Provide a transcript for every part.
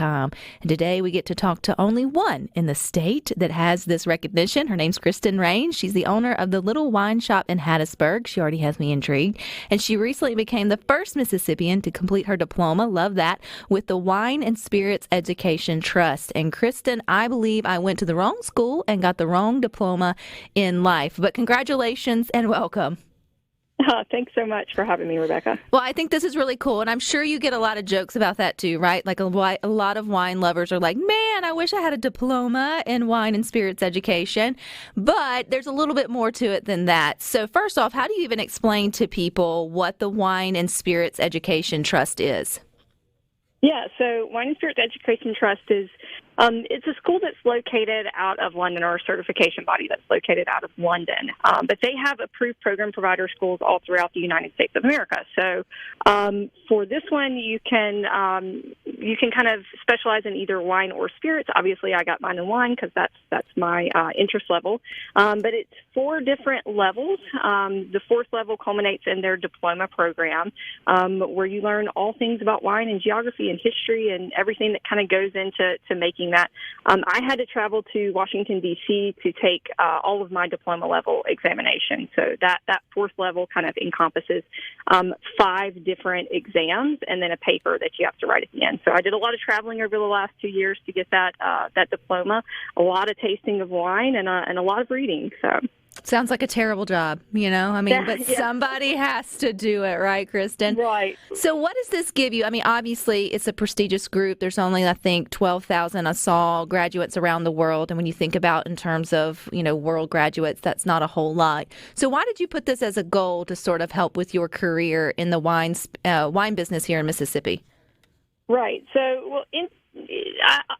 And today we get to talk to only one in the state that has this recognition. Her name's Christen Raanes. She's the owner of the Little Wine Shoppe in Hattiesburg. She already has me intrigued. And she recently became the first Mississippian to complete her diploma, love that, with the Wine and Spirits Education Trust. And Christen, I believe I went to the wrong school and got the wrong diploma in life. But congratulations and welcome. Thanks so much for having me, Rebecca. Well, I think this is really cool, and I'm sure you get a lot of jokes about that too, right? Like a lot of wine lovers are like, man, I wish I had a diploma in wine and spirits education, but there's a little bit more to it than that. So first off, how do you even explain to people what the Wine and Spirits Education Trust is? Yeah, so Wine and Spirits Education Trust is it's a school that's located out of London, or a certification body that's located out of London. But they have approved program provider schools all throughout the United States of America. So for this one, you can kind of specialize in either wine or spirits. Obviously, I got mine in wine because that's my interest level. But it's 4 different levels. The 4th level culminates in their diploma program, where you learn all things about wine and geography and history and everything that kind of goes into making that. I had to travel to Washington, D.C. to take all of my diploma level examinations. So that 4th level kind of encompasses 5 different exams and then a paper that you have to write at the end. So I did a lot of traveling over the last 2 years to get that diploma, a lot of tasting of wine and a lot of reading. So. Sounds like a terrible job, but yeah. Somebody has to do it, right, Christen? Right. So what does this give you? I mean, obviously, it's a prestigious group. There's only, I think, 12,000 I saw graduates around the world. And when you think about in terms of, world graduates, that's not a whole lot. So why did you put this as a goal to sort of help with your career in the wine business here in Mississippi? Right. So,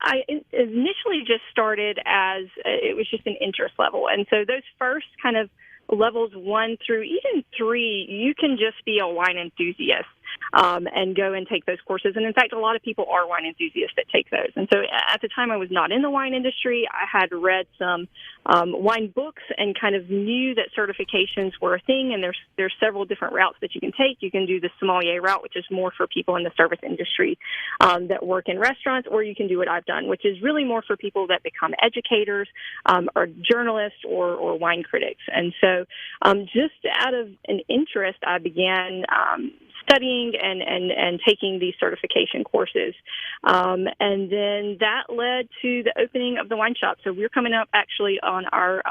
I initially just started as it was just an interest level. And so those first kind of levels 1 through even 3, you can just be a wine enthusiast and go and take those courses. And in fact, a lot of people are wine enthusiasts that take those. And so at the time I was not in the wine industry, I had read some wine books and kind of knew that certifications were a thing. And there's several different routes that you can take. You can do the sommelier route, which is more for people in the service industry that work in restaurants, or you can do what I've done, which is really more for people that become educators or journalists or wine critics. And so just out of an interest, I began studying and taking these certification courses. And then that led to the opening of the wine shop. So we're coming up actually on our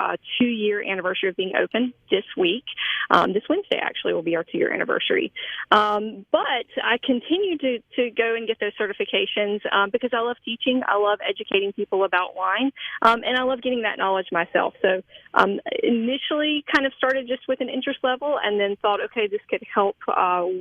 2-year anniversary of being open this week. This Wednesday actually will be our 2-year anniversary. But I continue to go and get those certifications because I love teaching. I love educating people about wine. And I love getting that knowledge myself. So initially kind of started just with an interest level and then thought, okay, this could help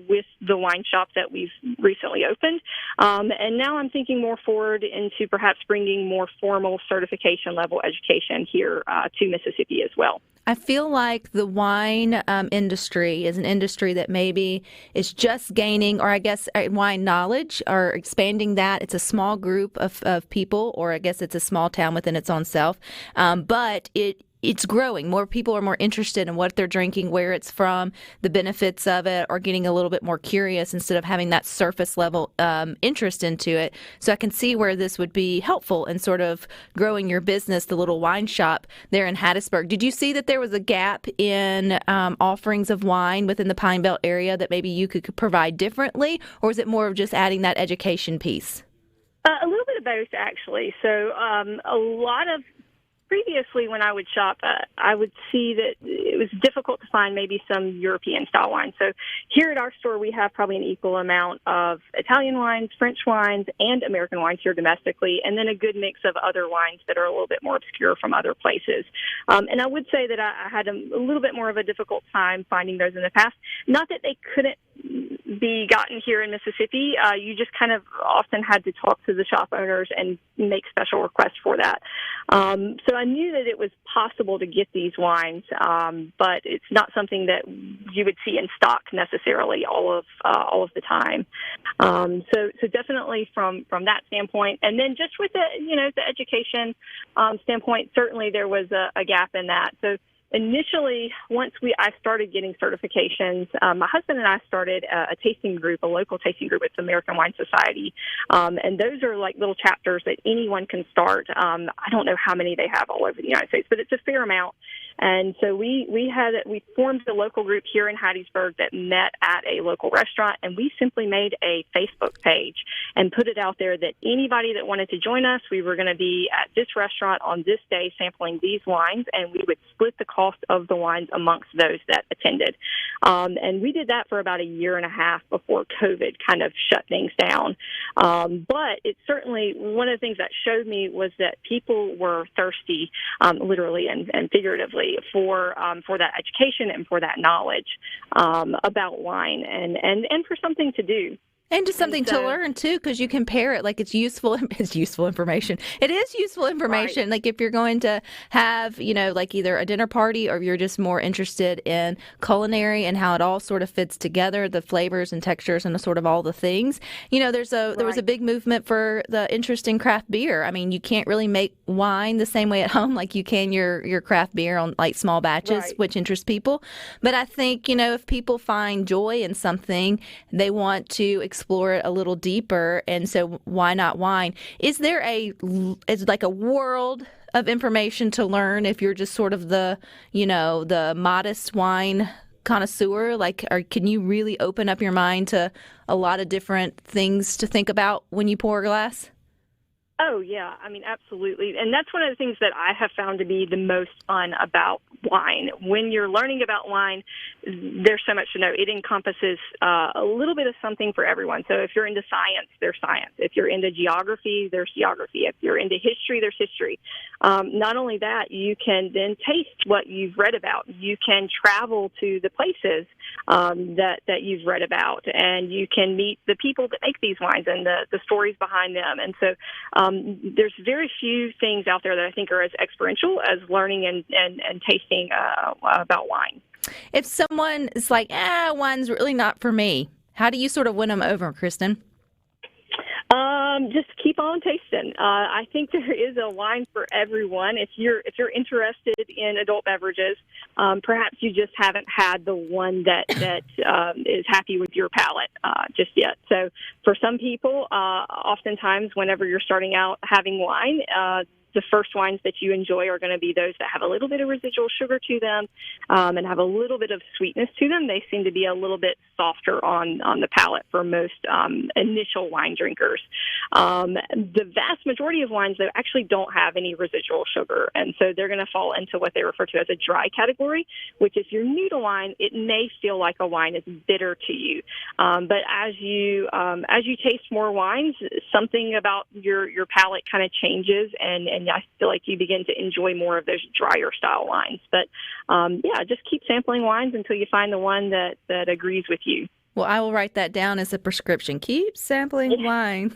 with the wine shop that we've recently opened. And now I'm thinking more forward into perhaps bringing more formal certification level education here to Mississippi as well. I feel like the wine industry is an industry that maybe is just gaining, or I guess wine knowledge or expanding that. It's a small group of people, or I guess it's a small town within its own self, but it's growing. More people are more interested in what they're drinking, where it's from, the benefits of it, or getting a little bit more curious instead of having that surface level interest into it. So I can see where this would be helpful in sort of growing your business, the Little Wine Shoppe there in Hattiesburg. Did you see that there was a gap in offerings of wine within the Pine Belt area that maybe you could provide differently, or is it more of just adding that education piece? A little bit of both, actually. So a lot of previously, when I would shop, I would see that it was difficult to find maybe some European-style wine. So here at our store, we have probably an equal amount of Italian wines, French wines, and American wines here domestically, and then a good mix of other wines that are a little bit more obscure from other places. And I would say that I had a little bit more of a difficult time finding those in the past. Not that they couldn't be gotten here in Mississippi. You just kind of often had to talk to the shop owners and make special requests for that. So I knew that it was possible to get these wines, but it's not something that you would see in stock necessarily all of the time. So definitely from that standpoint, and then just with the education standpoint, certainly there was a gap in that. So initially, once I started getting certifications, my husband and I started a tasting group, a local tasting group with the American Wine Society. And those are like little chapters that anyone can start. I don't know how many they have all over the United States, but it's a fair amount. And so we formed a local group here in Hattiesburg that met at a local restaurant, and we simply made a Facebook page and put it out there that anybody that wanted to join us, we were going to be at this restaurant on this day sampling these wines, and we would split the cost of the wines amongst those that attended. And we did that for about a year and a half before COVID kind of shut things down. But it certainly, one of the things that showed me was that people were thirsty, literally and figuratively, for that education and for that knowledge about wine and for something to do. And just something to learn, too, because you compare it like it's useful information. It is useful information. Right. Like if you're going to have, like either a dinner party or you're just more interested in culinary and how it all sort of fits together, the flavors and textures and sort of all the things. There was a big movement for the interest in craft beer. I mean, you can't really make wine the same way at home like you can your craft beer on like small batches, which interests people. But I think, if people find joy in something, they want to explore it a little deeper, and so why not wine? Is like a world of information to learn if you're just sort of the modest wine connoisseur? Or can you really open up your mind to a lot of different things to think about when you pour a glass? Oh, yeah. I mean, absolutely. And that's one of the things that I have found to be the most fun about wine. When you're learning about wine, there's so much to know. It encompasses a little bit of something for everyone. So if you're into science, there's science. If you're into geography, there's geography. If you're into history, there's history. Not only that, you can then taste what you've read about. You can travel to the places that you've read about, and you can meet the people that make these wines and the stories behind them. And so there's very few things out there that I think are as experiential as learning and tasting about wine. If someone is like, wine's really not for me, how do you sort of win them over, Christen? Just keep on tasting. I think there is a wine for everyone. If you're interested in adult beverages, perhaps you just haven't had the one that is happy with your palate just yet. So for some people, oftentimes whenever you're starting out having wine, the first wines that you enjoy are going to be those that have a little bit of residual sugar to them and have a little bit of sweetness to them. They seem to be a little bit softer on the palate for most initial wine drinkers. The vast majority of wines, though, actually don't have any residual sugar, and so they're going to fall into what they refer to as a dry category, which if you're new to wine, it may feel like a wine is bitter to you. But as you taste more wines, something about your palate kind of changes, and I feel like you begin to enjoy more of those drier style wines. But just keep sampling wines until you find the one that agrees with you. Well, I will write that down as a prescription. Keep sampling wines.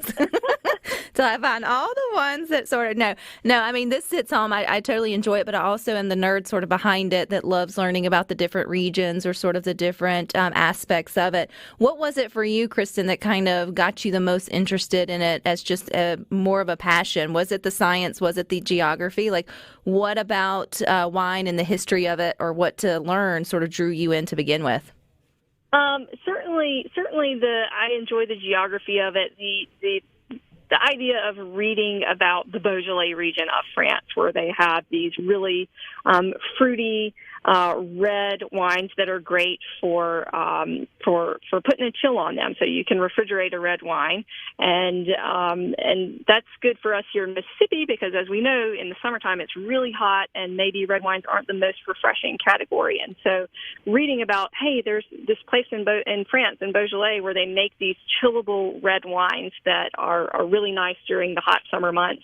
So I find all the ones that sort of, no, I mean, this hits home. I totally enjoy it, but I also am the nerd sort of behind it that loves learning about the different regions or sort of the different aspects of it. What was it for you, Christen, that kind of got you the most interested in it as just more of a passion? Was it the science? Was it the geography? Like, what about wine and the history of it, or what to learn sort of drew you in to begin with? Certainly I enjoy the geography of it. The idea of reading about the Beaujolais region of France, where they have these really fruity red wines that are great for putting a chill on them, so you can refrigerate a red wine, and that's good for us here in Mississippi because, as we know, in the summertime it's really hot, and maybe red wines aren't the most refreshing category. And so, reading about, hey, there's this place in France, in Beaujolais, where they make these chillable red wines that are really nice during the hot summer months,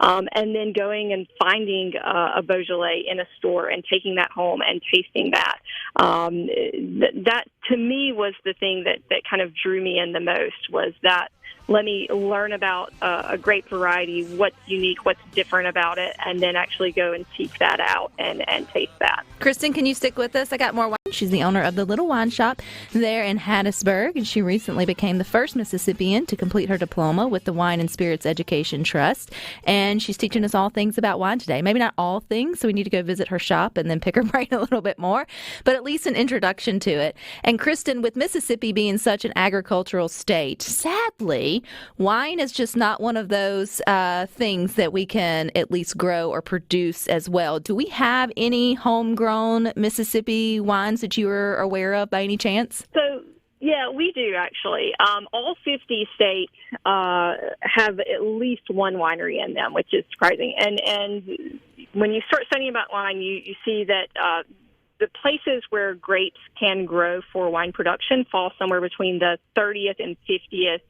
and then going and finding a Beaujolais in a store and taking that home and tasting that. That to me was the thing that kind of drew me in the most, was that let me learn about a great variety, what's unique, what's different about it, and then actually go and seek that out and taste that. Christen, can you stick with us? I got more wine She's the owner of the Little Wine Shop there in Hattiesburg, and she recently became the first Mississippian to complete her diploma with the Wine and Spirits Education Trust. And she's teaching us all things about wine today. Maybe not all things, so we need to go visit her shop and then pick her brain a little bit more, but at least an introduction to it. And Christen, with Mississippi being such an agricultural state, sadly, wine is just not one of those things that we can at least grow or produce as well. Do we have any homegrown Mississippi wines that you are aware of by any chance? So, yeah, we do actually. All 50 states have at least one winery in them, which is surprising. And when you start studying about wine, you see that the places where grapes can grow for wine production fall somewhere between the 30th and 50th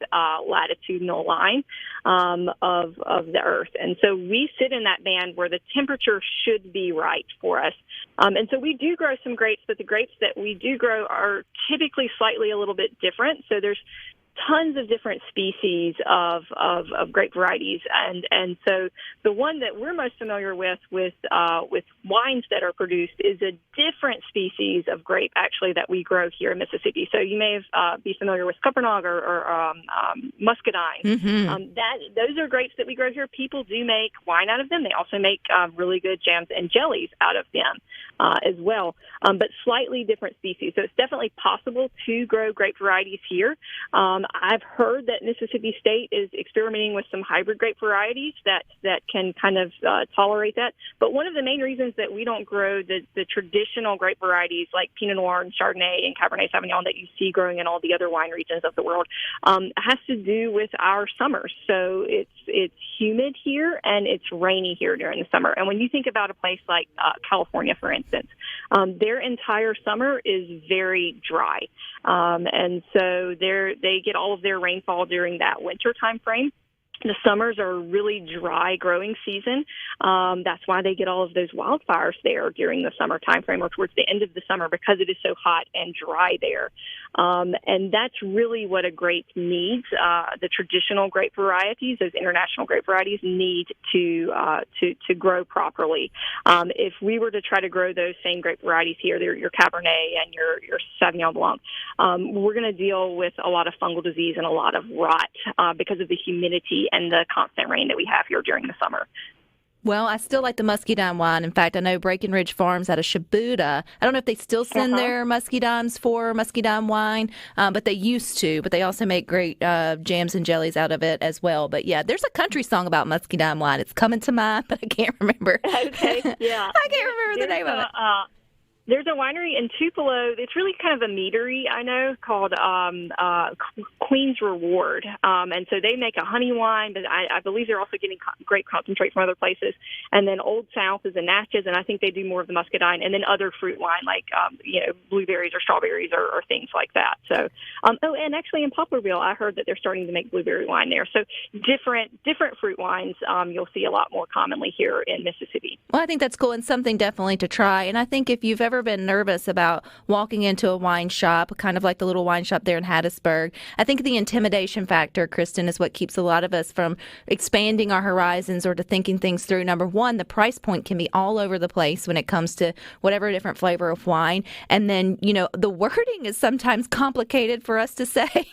latitudinal line of the earth. And so we sit in that band where the temperature should be right for us. And so we do grow some grapes, but the grapes that we do grow are typically slightly a little bit different. So there's tons of different species of grape varieties, and so the one that we're most familiar with wines that are produced is a different species of grape actually that we grow here in Mississippi. So you may be familiar with Scuppernong or Muscadine. Mm-hmm. Those are grapes that we grow here. People do make wine out of them. They also make really good jams and jellies out of them as well, but slightly different species. So it's definitely possible to grow grape varieties here. I've heard that Mississippi State is experimenting with some hybrid grape varieties that can kind of tolerate that. But one of the main reasons that we don't grow the traditional grape varieties like Pinot Noir and Chardonnay and Cabernet Sauvignon that you see growing in all the other wine regions of the world has to do with our summers. So it's humid here and it's rainy here during the summer. And when you think about a place like California, for instance, their entire summer is very dry. And so they get all of their rainfall during that winter time frame. The summers are a really dry growing season. That's why they get all of those wildfires there during the summer time frame or towards the end of the summer because it is so hot and dry there. And that's really what a grape needs. The traditional grape varieties, those international grape varieties, need to grow properly. If we were to try to grow those same grape varieties here, your Cabernet and your Sauvignon Blanc, we're going to deal with a lot of fungal disease and a lot of rot because of the humidity and the constant rain that we have here during the summer. Well, I still like the Muscadine wine. In fact, I know Breckenridge Farms out of Shibuya. I don't know if they still send their Muscadines for Muscadine wine, but they used to. But they also make great jams and jellies out of it as well. But yeah, there's a country song about Muscadine wine. It's coming to mind, but I can't remember. Okay, yeah. I can't remember the name of it. There's a winery in Tupelo. It's really kind of a meadery, I know, called Queen's Reward. And so they make a honey wine, but I believe they're also getting grape concentrate from other places. And then Old South is a Natchez, and I think they do more of the Muscadine, and then other fruit wine like, blueberries or strawberries or things like that. So, and actually in Poplarville, I heard that they're starting to make blueberry wine there. So different fruit wines you'll see a lot more commonly here in Mississippi. Well, I think that's cool and something definitely to try. And I think if you've ever been nervous about walking into a wine shop, kind of like the Little Wine Shop there in Hattiesburg, I think the intimidation factor, Christen, is what keeps a lot of us from expanding our horizons or to thinking things through. Number one, the price point can be all over the place when it comes to whatever different flavor of wine. And then, the wording is sometimes complicated for us to say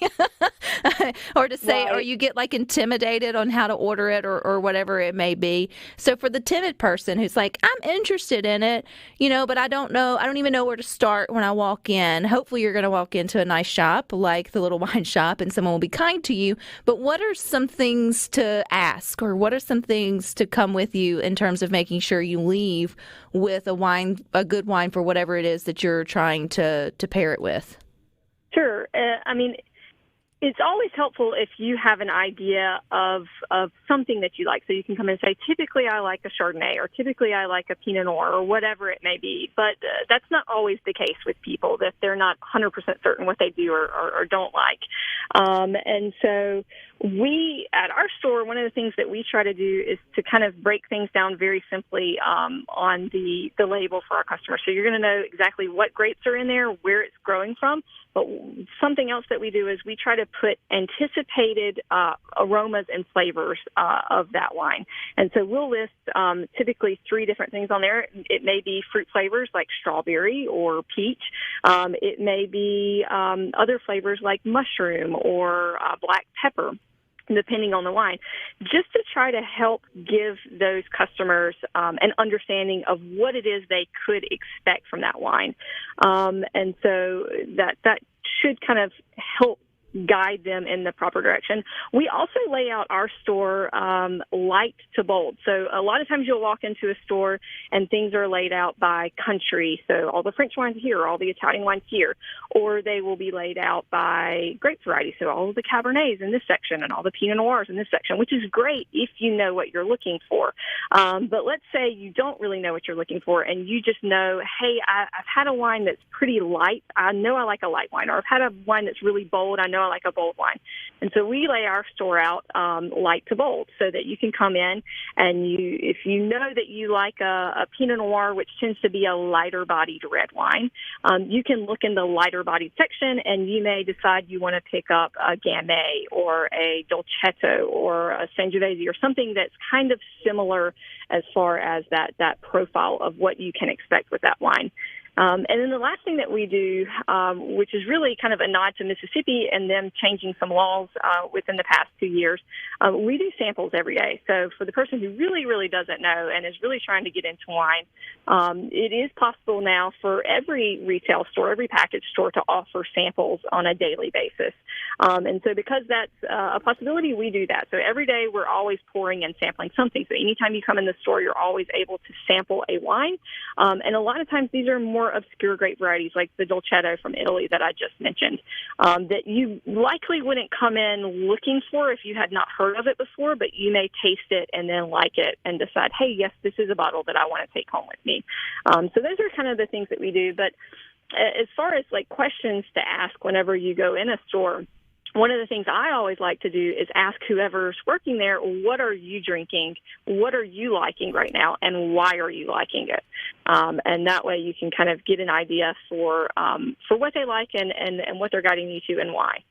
or to say, right. Or you get like intimidated on how to order it or whatever it may be. So for the timid person who's like, I'm interested in it, but I don't even know where to start when I walk in. Hopefully you're going to walk into a nice shop like the Little Wine Shop and someone will be kind to you. But what are some things to ask or what are some things to come with you in terms of making sure you leave with a good wine for whatever it is that you're trying to pair it with? Sure. It's always helpful if you have an idea of something that you like. So you can come in and say, typically I like a Chardonnay or typically I like a Pinot Noir or whatever it may be. But that's not always the case with people, that they're not 100% certain what they do or don't like. And so we, at our store, one of the things that we try to do is to kind of break things down very simply on the label for our customers. So you're going to know exactly what grapes are in there, where it's growing from. But something else that we do is we try to put anticipated aromas and flavors of that wine. And so we'll list typically 3 different things on there. It may be fruit flavors like strawberry or peach. It may be other flavors like mushroom or black pepper, depending on the wine, just to try to help give those customers an understanding of what it is they could expect from that wine. And so that should kind of help guide them in the proper direction. We also lay out our store light to bold. So a lot of times you'll walk into a store and things are laid out by country. So all the French wines here, all the Italian wines here, or they will be laid out by grape variety. So all of the Cabernets in this section and all the Pinot Noirs in this section, which is great if you know what you're looking for. But let's say you don't really know what you're looking for and you just know, hey, I've had a wine that's pretty light. I know I like a light wine. Or I've had a wine that's really bold. I know I like a bold wine. And so we lay our store out light to bold so that you can come in and if you know that you like a Pinot Noir, which tends to be a lighter bodied red wine, you can look in the lighter bodied section and you may decide you want to pick up a Gamay or a Dolcetto or a Sangiovese or something that's kind of similar as far as that profile of what you can expect with that wine. And then the last thing that we do, which is really kind of a nod to Mississippi and them changing some laws within the past 2 years, we do samples every day. So for the person who really, really doesn't know and is really trying to get into wine, it is possible now for every retail store, every package store to offer samples on a daily basis. And so because that's a possibility, we do that. So every day we're always pouring and sampling something. So anytime you come in the store, you're always able to sample a wine. And a lot of times these are more obscure grape varieties like the Dolcetto from Italy that I just mentioned, that you likely wouldn't come in looking for if you had not heard of it before, but you may taste it and then like it and decide, hey, yes, this is a bottle that I want to take home with me. So those are kind of the things that we do. But as far as like questions to ask whenever you go in a store, one of the things I always like to do is ask whoever's working there, what are you drinking? What are you liking right now? And why are you liking it? And that way you can kind of get an idea for what they like and what they're guiding you to and why.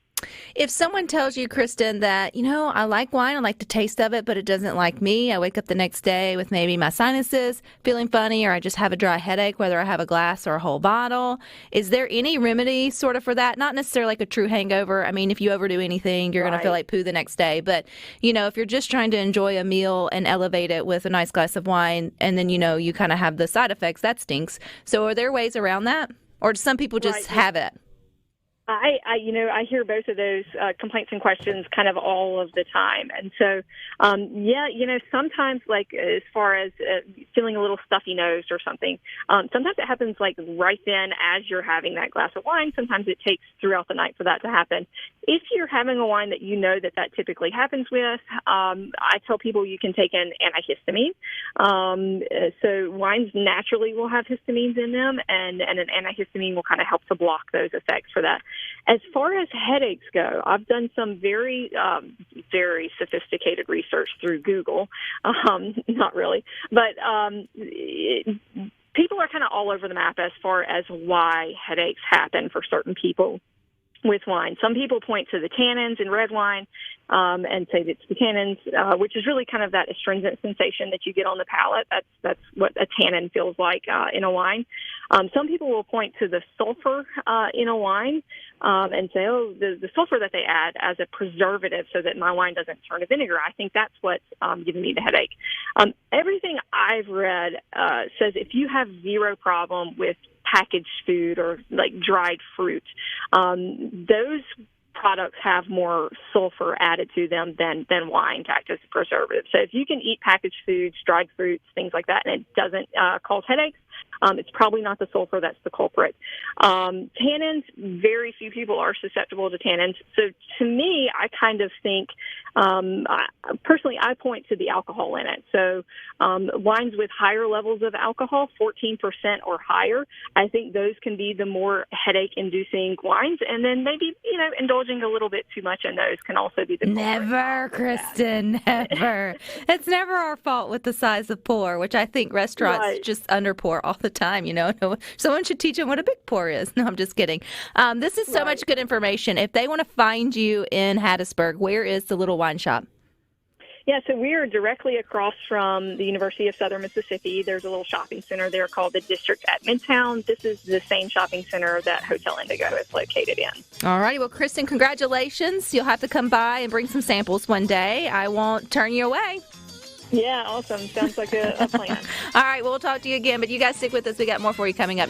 If someone tells you, Christen, that, I like wine, I like the taste of it, but it doesn't like me, I wake up the next day with maybe my sinuses feeling funny, or I just have a dry headache, whether I have a glass or a whole bottle, is there any remedy sort of for that? Not necessarily like a true hangover. I mean, if you overdo anything, you're going to feel like poo the next day. But, if you're just trying to enjoy a meal and elevate it with a nice glass of wine, and then, you kind of have the side effects, that stinks. So are there ways around that? Or do some people just have it? I hear both of those complaints and questions kind of all of the time. And so, sometimes like as far as feeling a little stuffy nose or something, sometimes it happens like right then as you're having that glass of wine. Sometimes it takes throughout the night for that to happen. If you're having a wine that you know that typically happens with, I tell people you can take an antihistamine. So wines naturally will have histamines in them, and an antihistamine will kind of help to block those effects for that. As far as headaches go, I've done some very, very sophisticated research through Google. Not really, but people are kind of all over the map as far as why headaches happen for certain people with wine. Some people point to the tannins in red wine and say it's the tannins, which is really kind of that astringent sensation that you get on the palate. That's what a tannin feels like in a wine. Some people will point to the sulfur in a wine and say, the sulfur that they add as a preservative so that my wine doesn't turn to vinegar. I think that's what's giving me the headache. Everything I've read says if you have zero problem with packaged food or like dried fruit, those products have more sulfur added to them than wine to act as a preservative. So if you can eat packaged foods, dried fruits, things like that, and it doesn't cause headaches, It's probably not the sulfur that's the culprit. Tannins, very few people are susceptible to tannins. So to me, I kind of think, personally, I point to the alcohol in it. So wines with higher levels of alcohol, 14% or higher, I think those can be the more headache-inducing wines. And then maybe, indulging a little bit too much in those can also be the culprit. Never, Kristen, never. It's never our fault with the size of pour, which I think restaurants just underpour all the time. Someone should teach them what a big pour is. No, I'm just kidding. This is so much good information. If they want to find you in Hattiesburg, where is the Little Wine Shop? Yeah, so we are directly across from the University of Southern Mississippi. There's a little shopping center there called the District at Midtown. This is the same shopping center that Hotel Indigo is located in. All righty. Well, Kristen, congratulations. You'll have to come by and bring some samples one day. I won't turn you away. Yeah, awesome. Sounds like a plan. All right, well, we'll talk to you again, but you guys stick with us. We got more for you coming up.